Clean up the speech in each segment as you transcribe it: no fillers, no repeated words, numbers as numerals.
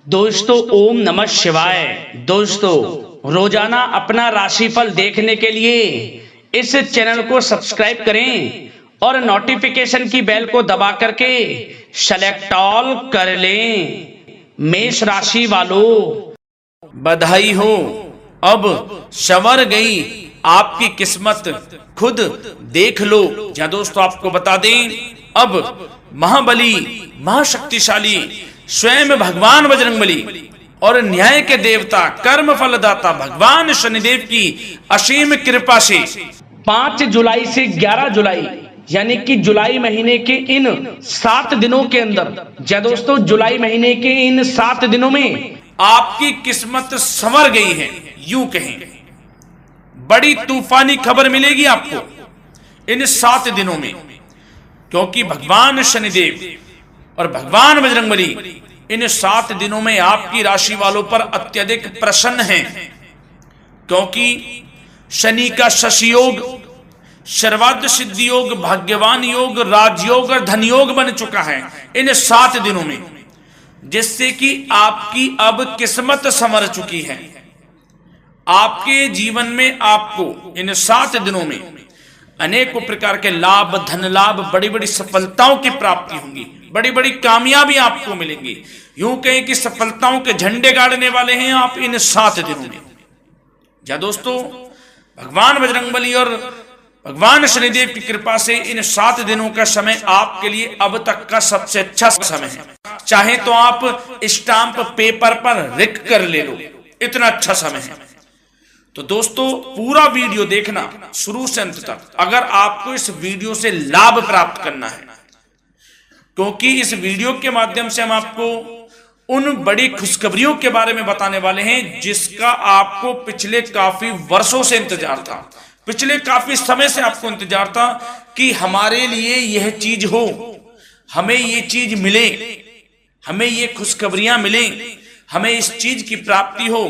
दोस्तों ओम नमः शिवाय। दोस्तों रोजाना अपना राशिफल देखने के लिए इस चैनल को सब्सक्राइब करें और नोटिफिकेशन की बेल को दबा करके सेलेक्ट ऑल कर लें। मेष राशि वालों, बधाई हो, अब संवर गई आपकी किस्मत, खुद देख लो। जहां दोस्तों आपको बता दें, अब महाबली महाशक्तिशाली स्वयं भगवान बजरंगबली और न्याय के देवता कर्म फलदाता भगवान शनिदेव की असीम कृपा से 5 जुलाई से 11 जुलाई यानी कि जुलाई महीने के इन 7 दिनों के अंदर, या दोस्तों जुलाई महीने के इन 7 दिनों में आपकी किस्मत संवर गई है। यूं कहें, बड़ी तूफानी खबर मिलेगी आपको इन 7 दिनों में, क्योंकि भगवान शनिदेव और भगवान बजरंगबली इन 7 दिनों में आपकी राशि वालों पर अत्यधिक प्रसन्न हैं, क्योंकि शनि का शशि योग, सर्वार्थ सिद्धि योग, भाग्यवान योग, राजयोग और धन योग बन चुका है इन 7 दिनों में, जिससे कि आपकी अब किस्मत संवर चुकी है। आपके जीवन में आपको इन 7 दिनों में अनेकों प्रकार के लाभ, धन लाभ, बड़ी बड़ी सफलताओं की प्राप्ति होंगी, बड़ी बड़ी कामयाबी आपको मिलेंगी। यूं कहें कि सफलताओं के झंडे गाड़ने वाले हैं आप इन 7 दिनों में। या दोस्तों, भगवान बजरंगबली और भगवान शनिदेव की कृपा से इन 7 दिनों का समय आपके लिए अब तक का सबसे अच्छा समय है। चाहे तो आप स्टाम्प पेपर पर लिख कर ले लो, इतना अच्छा समय है। तो दोस्तों पूरा वीडियो देखना शुरू से अंत तक, अगर आपको इस वीडियो से लाभ प्राप्त करना है, क्योंकि इस वीडियो के माध्यम से हम आपको उन बड़ी खुशखबरियों के बारे में बताने वाले हैं जिसका आपको पिछले काफी वर्षों से इंतजार था, पिछले काफी समय से आपको इंतजार था कि हमारे लिए यह चीज हो, हमें ये चीज मिले, हमें ये खुशखबरियां मिले, हमें इस चीज की प्राप्ति हो।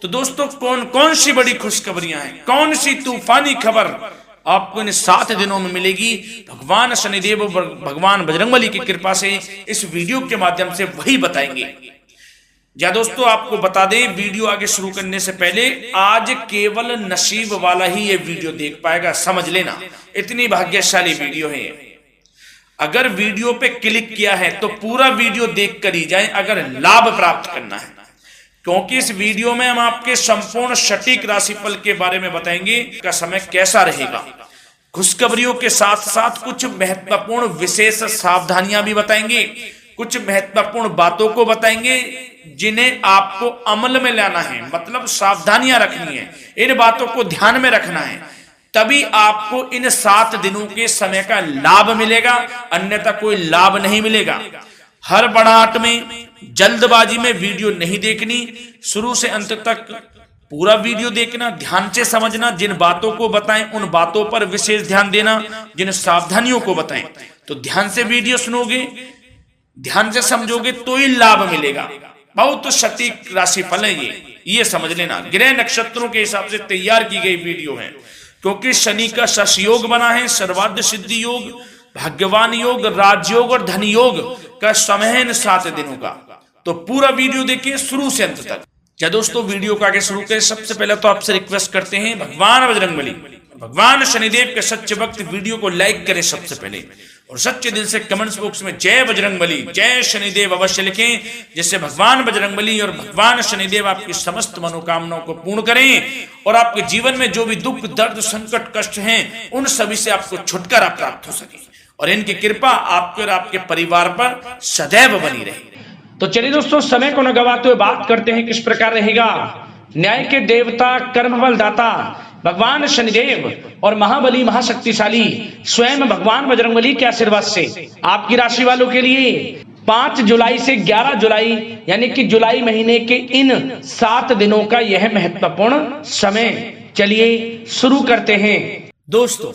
तो दोस्तों कौन कौन सी बड़ी खुशखबरियां हैं, कौन सी तूफानी खबर आपको इन 7 दिनों में मिलेगी, भगवान शनिदेव और भगवान बजरंगबली की कृपा से इस वीडियो के माध्यम से वही बताएंगे। या दोस्तों आपको बता दें, वीडियो आगे शुरू करने से पहले, आज केवल नसीब वाला ही ये वीडियो देख पाएगा, समझ लेना, इतनी भाग्यशाली वीडियो है। अगर वीडियो पे क्लिक किया है तो पूरा वीडियो देख कर ही जाए अगर लाभ प्राप्त करना है, क्योंकि इस वीडियो में हम आपके संपूर्ण सटीक राशिफल के बारे में बताएंगे का समय कैसा रहेगा। खुशखबरियों के साथ साथ कुछ महत्वपूर्ण विशेष सावधानियां भी बताएंगे, कुछ महत्वपूर्ण बातों को बताएंगे जिन्हें आपको अमल में लाना है, मतलब सावधानियां रखनी है, इन बातों को ध्यान में रखना है, तभी आपको इन 7 दिनों के समय का लाभ मिलेगा, अन्यथा कोई लाभ नहीं मिलेगा। हर बढ़ाहट में, जल्दबाजी में वीडियो नहीं देखनी, शुरू से अंत तक पूरा वीडियो देखना, ध्यान से समझना, जिन बातों को बताएं उन बातों पर विशेष ध्यान देना, जिन सावधानियों को बताएं तो ध्यान से वीडियो सुनोगे, ध्यान से समझोगे तो ही लाभ मिलेगा। बहुत सटीक राशिफल है ये समझ लेना, ग्रह नक्षत्रों के हिसाब से तैयार की गई वीडियो है, क्योंकि शनि का शशि योग बना है, सर्वार्थ सिद्धि योग, भाग्यवान योग, राजयोग और धन योग का समय है इन 7 दिनों का। तो पूरा वीडियो देखिए शुरू से अंत तक। क्या दोस्तों वीडियो को आगे शुरू करें, सबसे पहले तो आपसे रिक्वेस्ट करते हैं, भगवान बजरंगबली, भगवान शनिदेव के सच्चे भक्त वीडियो को लाइक करें सबसे पहले, और सच्चे दिल से कमेंट्स बॉक्स में जय बजरंगबली, जय शनिदेव अवश्य लिखें, जिससे भगवान बजरंगबली और भगवान शनिदेव आपकी समस्त मनोकामनाओं को पूर्ण करें और आपके जीवन में जो भी दुख, दर्द, संकट, कष्ट हैं उन सभी से आपको छुटकारा प्राप्त हो सके और इनकी कृपा आपके और आपके परिवार पर सदैव बनी रहे। तो चलिए दोस्तों, समय को न गवाते हुए बात करते हैं किस प्रकार रहेगा न्याय के देवता, कर्मफल दाता भगवान शनिदेव और महाबली महाशक्तिशाली स्वयं भगवान बजरंगबली के आशीर्वाद से आपकी राशि वालों के लिए 5 जुलाई से 11 जुलाई यानी कि जुलाई महीने के इन 7 दिनों का यह महत्वपूर्ण समय। चलिए शुरू करते हैं। दोस्तों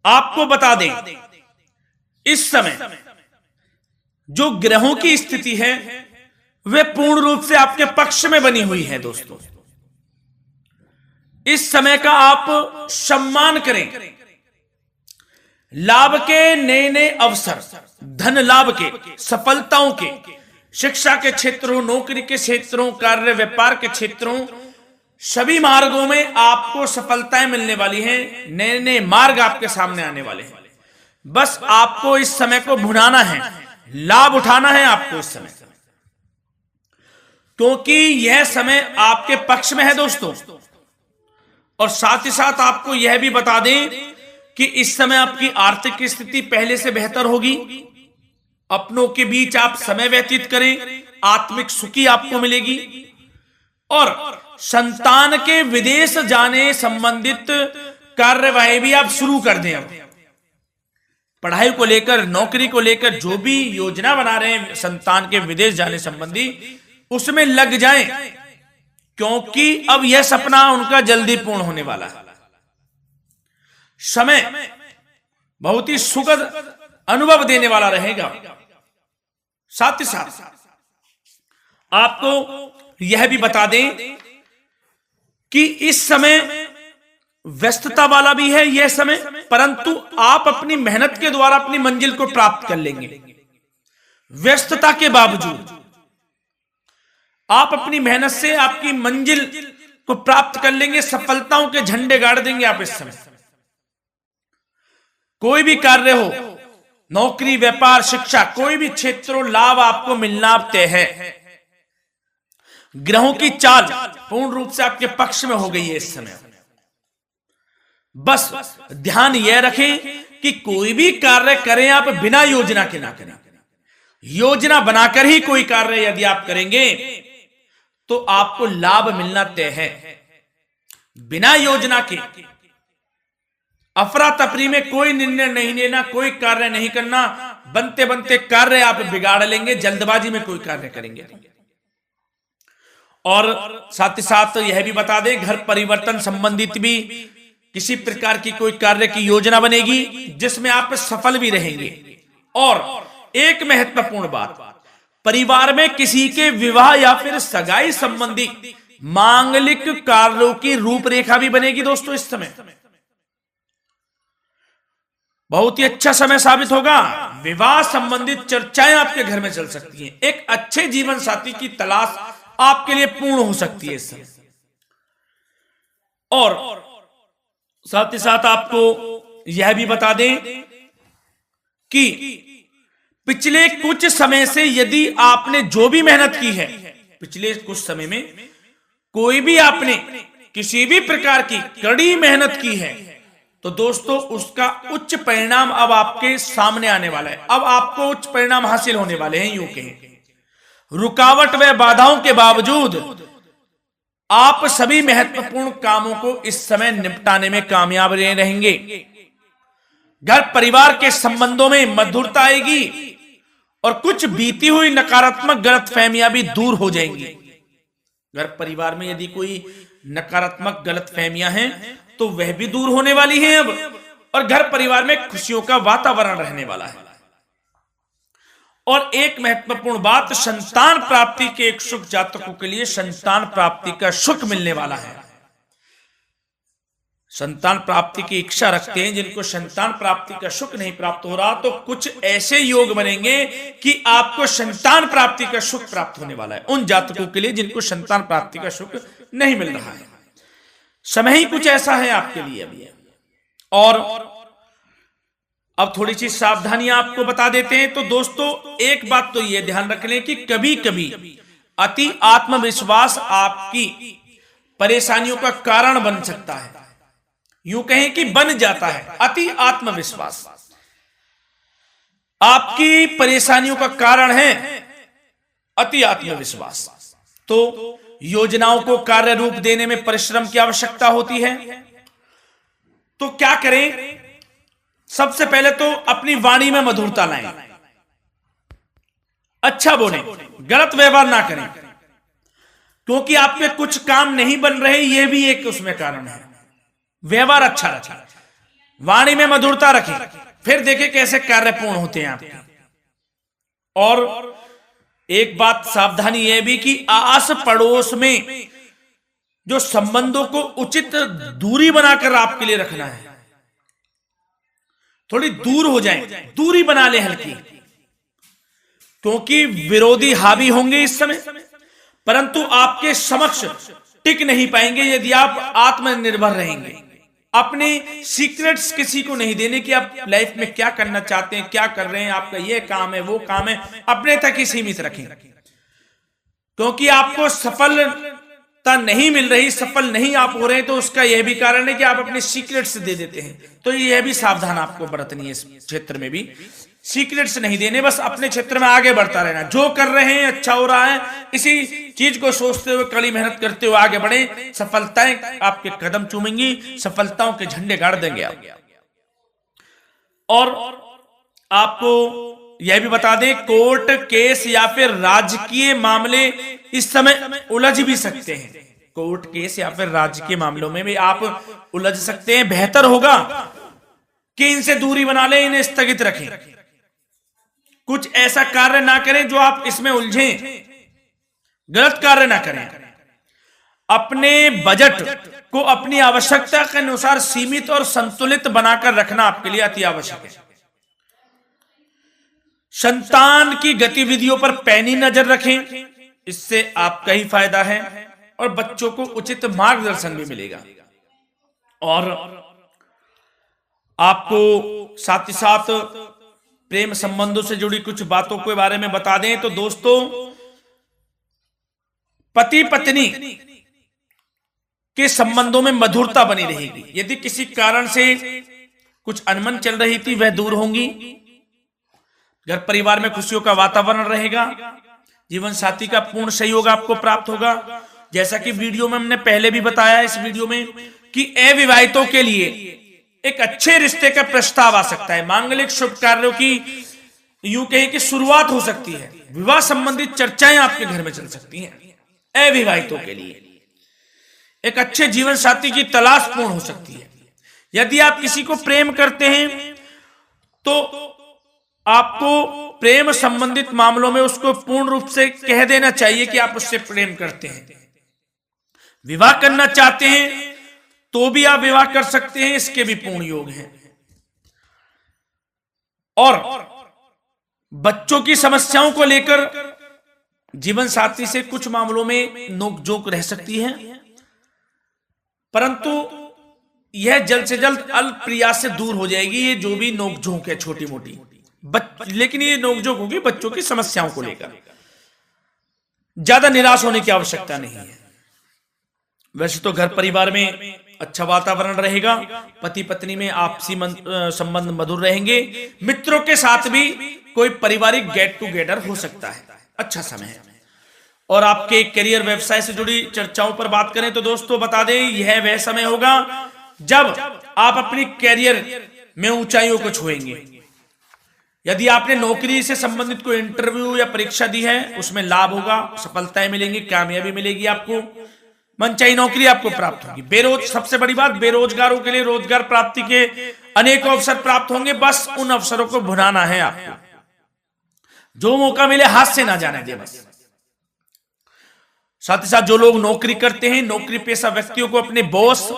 आपको बता दें, इस समय जो ग्रहों की स्थिति है वे पूर्ण रूप से आपके पक्ष में बनी हुई है। दोस्तों इस समय का आप सम्मान करें, लाभ के नए नए अवसर, धन लाभ के, सफलताओं के, शिक्षा के क्षेत्रों, नौकरी के क्षेत्रों, कार्य व्यापार के क्षेत्रों, सभी मार्गों में आपको सफलताएं मिलने वाली हैं। नए नए मार्ग आपके सामने आने वाले हैं। बस आपको इस समय को भुनाना है, लाभ उठाना है आपको इस समय, क्योंकि यह समय आपके पक्ष में है दोस्तों। और साथ ही साथ आपको यह भी बता दें कि इस समय आपकी आर्थिक स्थिति पहले से बेहतर होगी। अपनों के बीच आप समय व्यतीत करें, आत्मिक सुखी आपको मिलेगी। और संतान के विदेश जाने संबंधित कार्यवाही भी आप शुरू कर दें। अब पढ़ाई को लेकर, नौकरी को लेकर जो भी योजना बना रहे हैं संतान के विदेश जाने संबंधी, उसमें लग जाएं, क्योंकि अब यह सपना उनका जल्दी पूर्ण होने वाला है। समय बहुत ही सुखद अनुभव देने वाला रहेगा। साथ ही साथ आपको यह भी बता दें कि इस समय व्यस्तता वाला भी है यह समय, परंतु आप अपनी मेहनत के द्वारा अपनी मंजिल को प्राप्त कर लेंगे। व्यस्तता के बावजूद आप अपनी मेहनत से आपकी मंजिल को प्राप्त कर लेंगे। सफलताओं के झंडे गाड़ देंगे आप इस समय। कोई भी कार्य हो, नौकरी, व्यापार, शिक्षा, कोई भी क्षेत्रों, लाभ आपको मिलना तय है। ग्रहों की चाल पूर्ण रूप से आपके पक्ष में हो गई है इस समय। बस ध्यान यह रखें कि कोई भी कार्य करें आप बिना योजना के ना करें। योजना बनाकर ही कोई कार्य यदि आप करेंगे तो आपको लाभ मिलना तय है। बिना योजना के अफरा तफरी में कोई निर्णय नहीं लेना, कोई कार्य नहीं करना। बनते बनते कार्य आप बिगाड़ लेंगे, जल्दबाजी में कोई कार्य करेंगे। और साथ ही साथ यह भी बता दें, घर परिवर्तन संबंधित भी किसी प्रकार की कोई कार्य की योजना बनेगी जिसमें आप सफल भी रहेंगे। और एक महत्वपूर्ण बात, परिवार में किसी के विवाह या फिर सगाई संबंधी मांगलिक कार्यों की रूपरेखा भी बनेगी दोस्तों इस समय। बहुत ही अच्छा समय साबित होगा। विवाह संबंधित चर्चाएं आपके घर में चल सकती हैं। एक अच्छे जीवन साथी की तलाश आपके लिए पूर्ण हो सकती है इस समय। और साथ ही साथ आपको यह भी बता दें कि पिछले कुछ समय से यदि आपने जो भी मेहनत की है, पिछले कुछ समय में कोई भी आपने किसी भी प्रकार की कड़ी मेहनत की है, तो दोस्तों उसका उच्च परिणाम अब आपके सामने आने वाला है। अब आपको उच्च परिणाम हासिल होने वाले हैं। यूं कहें, रुकावट व बाधाओं के बावजूद आप सभी महत्वपूर्ण कामों को इस समय निपटाने में कामयाब रहेंगे। घर परिवार के संबंधों में मधुरता आएगी और कुछ बीती हुई नकारात्मक गलतफहमियां भी दूर हो जाएंगी। घर परिवार में यदि कोई नकारात्मक गलतफहमियां हैं तो वह भी दूर होने वाली हैं अब, और घर परिवार में खुशियों का वातावरण रहने वाला है। और एक महत्वपूर्ण बात, संतान प्राप्ति के इच्छुक जातकों के लिए संतान प्राप्ति का सुख मिलने वाला है। संतान प्राप्ति की इच्छा रखते हैं जिनको संतान प्राप्ति का सुख नहीं प्राप्त हो रहा, तो कुछ ऐसे योग बनेंगे कि आपको संतान प्राप्ति का सुख प्राप्त होने वाला है। उन जातकों के लिए जिनको संतान प्राप्ति का सुख नहीं मिल रहा है, समय ही कुछ ऐसा है आपके लिए अभी। और अब थोड़ी सी सावधानियां आपको बता देते हैं। तो दोस्तों एक बात तो यह ध्यान रख लें कि कभी कभी अति आत्मविश्वास आपकी परेशानियों का कारण बन सकता है। यूं कहें कि बन जाता है। अति आत्मविश्वास आपकी परेशानियों का कारण है। अति आत्मविश्वास तो योजनाओं को कार्य रूप देने में परिश्रम की आवश्यकता होती है। तो क्या करें? सबसे पहले तो अपनी वाणी में मधुरता लाएं, अच्छा बोलें, गलत व्यवहार ना करें, क्योंकि आपके कुछ काम नहीं बन रहे, यह भी एक उसमें कारण है। व्यवहार अच्छा रखें, वाणी में मधुरता रखें, फिर देखें कैसे कार्य पूर्ण होते हैं आपके। और एक बात सावधानी यह भी कि आस पड़ोस में जो संबंधों को उचित दूरी बनाकर आपके लिए रखना है। थोड़ी दूर हो जाएं, दूरी बना ले हल्की, क्योंकि विरोधी हावी होंगे इस समय, परंतु आपके समक्ष टिक नहीं पाएंगे यदि आप आत्मनिर्भर रहेंगे। अपने सीक्रेट्स किसी को नहीं देने कि आप लाइफ में क्या करना चाहते हैं, क्या कर रहे हैं, आपका ये काम है वो काम है, अपने तक ही सीमित रखें। क्योंकि आपको सफलता नहीं मिल रही, सफल नहीं आप हो रहे हैं, तो उसका यह भी कारण है कि आप अपने सीक्रेट्स दे देते हैं। तो यह भी सावधान आपको बरतनी है, इस क्षेत्र में भी सीक्रेट्स नहीं देने, बस अपने क्षेत्र में आगे बढ़ता रहना। जो कर रहे हैं अच्छा हो रहा है, इसी चीज को सोचते हुए कड़ी मेहनत करते हुए आगे बढ़े। सफलताएं आपके कदम चूमेंगी, सफलताओं के झंडे गाड़ देंगे आप। और आपको यह भी बता दें, कोर्ट केस या फिर राजकीय मामले इस समय उलझ भी सकते हैं। कोर्ट केस या फिर राजकीय मामलों में भी आप उलझ सकते हैं। बेहतर होगा कि इनसे दूरी बना लें, इन्हें स्थगित रखें, कुछ ऐसा कार्य ना करें जो आप इसमें उलझें, गलत कार्य ना करें। अपने बजट को अपनी आवश्यकता के अनुसार सीमित और संतुलित बनाकर रखना आपके लिए अति आवश्यक है। संतान की गतिविधियों पर पैनी नजर रखें, इससे आपका ही फायदा है और बच्चों को उचित मार्गदर्शन भी मिलेगा। और आपको साथ ही साथ प्रेम संबंधों से जुड़ी कुछ बातों के बारे में बता दें तो दोस्तों, पति पत्नी के संबंधों में मधुरता बनी रहेगी। यदि किसी कारण से कुछ अनबन चल रही थी वह दूर होंगी, घर परिवार में खुशियों का वातावरण रहेगा, जीवन साथी का पूर्ण सहयोग आपको प्राप्त होगा। जैसा कि वीडियो में हमने पहले भी बताया इस वीडियो में कि अविवाहितों के लिए एक अच्छे रिश्ते का प्रस्ताव आ सकता है। मांगलिक शुभ कार्यों की यूं कहें कि शुरुआत हो सकती है। विवाह संबंधित चर्चाएं आपके घर में चल सकती हैं। अविवाहितों के लिए एक अच्छे जीवन साथी की तलाश पूर्ण हो सकती है। यदि आप किसी को प्रेम करते हैं तो आपको प्रेम संबंधित मामलों में उसको पूर्ण रूप से कह देना चाहिए कि आप उससे प्रेम करते हैं। विवाह करना चाहते हैं तो भी आप विवाह कर सकते हैं, इसके भी पूर्ण योग हैं। और बच्चों की समस्याओं को लेकर जीवन साथी से कुछ मामलों में नोकझोंक रह सकती है, परंतु यह जल्द से जल्द अल्प प्रयास से दूर हो जाएगी। ये जो भी नोकझोंक है छोटी मोटी, लेकिन ये नोकझोंक होगी बच्चों की समस्याओं को लेकर। ज्यादा निराश होने की आवश्यकता नहीं है। वैसे तो घर परिवार में अच्छा वातावरण रहेगा, पति पत्नी में आपसी संबंध मधुर रहेंगे। मित्रों के साथ भी कोई पारिवारिक गेट टुगेदर हो सकता है, अच्छा समय है। और आपके करियर व्यवसाय से जुड़ी चर्चाओं पर बात करें तो दोस्तों बता दें, यह वह समय होगा जब आप अपनी करियर में ऊंचाइयों को छुएंगे। यदि आपने नौकरी से संबंधित कोई इंटरव्यू या परीक्षा दी है, उसमें लाभ होगा, सफलताएं मिलेंगी, कामयाबी मिलेगी, आपको मनचाही नौकरी आपको प्राप्त होगी। सबसे बड़ी बात, बेरोजगारों के लिए रोजगार प्राप्ति के अनेकों अवसर प्राप्त होंगे। बस उन अवसरों को भुनाना है आपको। जो मौका मिले हाथ से ना जाने दे बस। साथ ही साथ जो लोग नौकरी करते हैं, नौकरी पेशा व्यक्तियों को अपने बॉस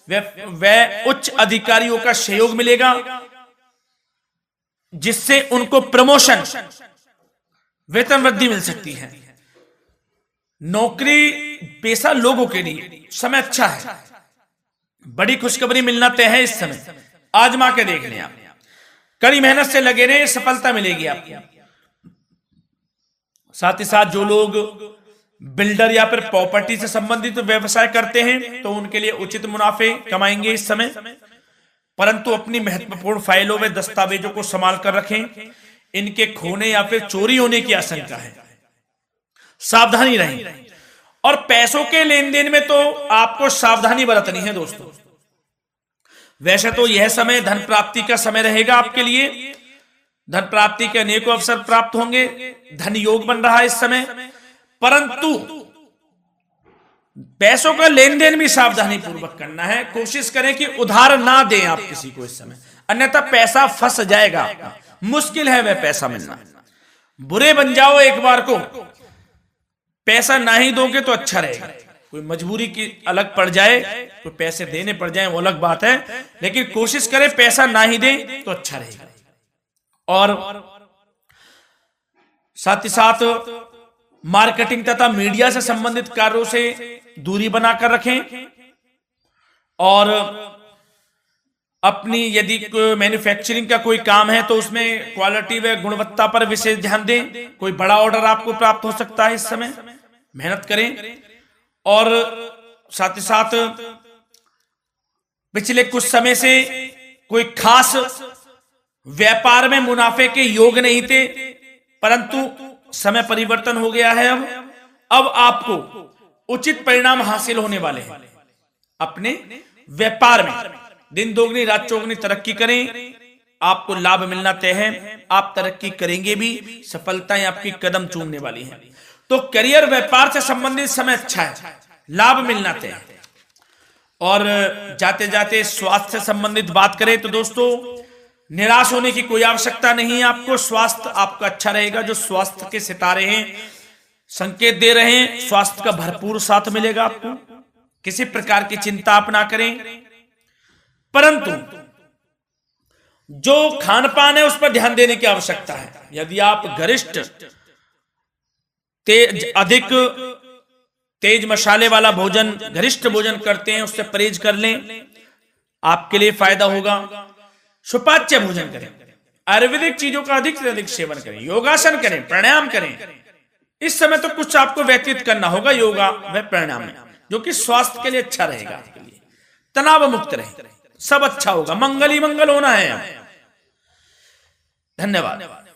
व उच्च अधिकारियों का सहयोग मिलेगा, जिससे उनको प्रमोशन, वेतन वृद्धि मिल सकती है। नौकरी पेशा लोगों के लिए समय अच्छा है। बड़ी खुशखबरी मिलना तय है इस समय। आजमा के देख लें आप, कड़ी मेहनत से लगे रहे, सफलता मिलेगी आपको। साथ ही साथ जो लोग बिल्डर या फिर प्रॉपर्टी से संबंधित व्यवसाय करते हैं तो उनके लिए उचित मुनाफे कमाएंगे इस समय, परंतु अपनी महत्वपूर्ण फाइलों में दस्तावेजों को संभाल कर रखें। इनके खोने या फिर चोरी होने की आशंका है, सावधानी रहें। और पैसों के लेन देन में तो आपको सावधानी बरतनी है दोस्तों। वैसे तो यह समय धन प्राप्ति का समय रहेगा आपके लिए। धन प्राप्ति के अनेकों अवसर प्राप्त होंगे, धन योग बन रहा है इस समय, परंतु पैसों का लेन देन भी सावधानी पूर्वक करना है। कोशिश करें कि उधार ना दें आप किसी को इस समय, अन्यथा पैसा फंस जाएगा आपका। मुश्किल है वह पैसा मिलना। बुरे बन जाओ एक बार को, पैसा ना ही दोगे तो अच्छा रहेगा। कोई मजबूरी की अलग पड़ जाए, कोई पैसे देने पड़ जाए वो अलग बात है, लेकिन कोशिश करें पैसा ना ही दें तो अच्छा रहेगा। और साथ ही साथ मार्केटिंग तथा मीडिया से संबंधित कार्यों से दूरी बनाकर रखें और अपनी यदि मैन्युफैक्चरिंग का कोई काम है तो उसमें क्वालिटी व गुणवत्ता पर विशेष ध्यान दें। कोई बड़ा ऑर्डर आपको प्राप्त हो सकता है, इस समय मेहनत करें। और साथ ही साथ पिछले कुछ समय से कोई खास व्यापार में मुनाफे के योग नहीं थे, परंतु समय परिवर्तन हो गया है। अब आपको उचित परिणाम हासिल होने वाले हैं। अपने व्यापार में दिन दोगुनी रात चौगुनी तरक्की करें, आपको लाभ मिलना तय है। आप तरक्की करेंगे भी, सफलताएं आपकी कदम चूमने वाली हैं। तो करियर व्यापार से संबंधित समय अच्छा है, लाभ मिलना तय है। और जाते जाते स्वास्थ्य से संबंधित बात करें तो दोस्तों निराश होने की कोई आवश्यकता नहीं है। आपको स्वास्थ्य आपका अच्छा रहेगा। जो स्वास्थ्य के सितारे हैं संकेत दे रहे हैं, स्वास्थ्य का भरपूर साथ मिलेगा आपको। किसी प्रकार की चिंता आप ना करें, परंतु जो खान पान है उस पर ध्यान देने की आवश्यकता है। यदि आप गरिष्ठ अधिक तेज मसाले वाला भोजन, गरिष्ठ भोजन करते हैं, उससे परहेज कर लें, आपके लिए फायदा होगा। सुपाच्य भोजन करें, आयुर्वेदिक चीजों का अधिक से अधिक सेवन करें, योगासन करें, प्राणायाम करें। इस समय तो कुछ आपको व्यतीत करना होगा योगा व प्राणायाम में, जो कि स्वास्थ्य के लिए अच्छा रहेगा। आपके लिए तनाव मुक्त रहे, सब अच्छा होगा। मंगल ही मंगल होना है। धन्यवाद।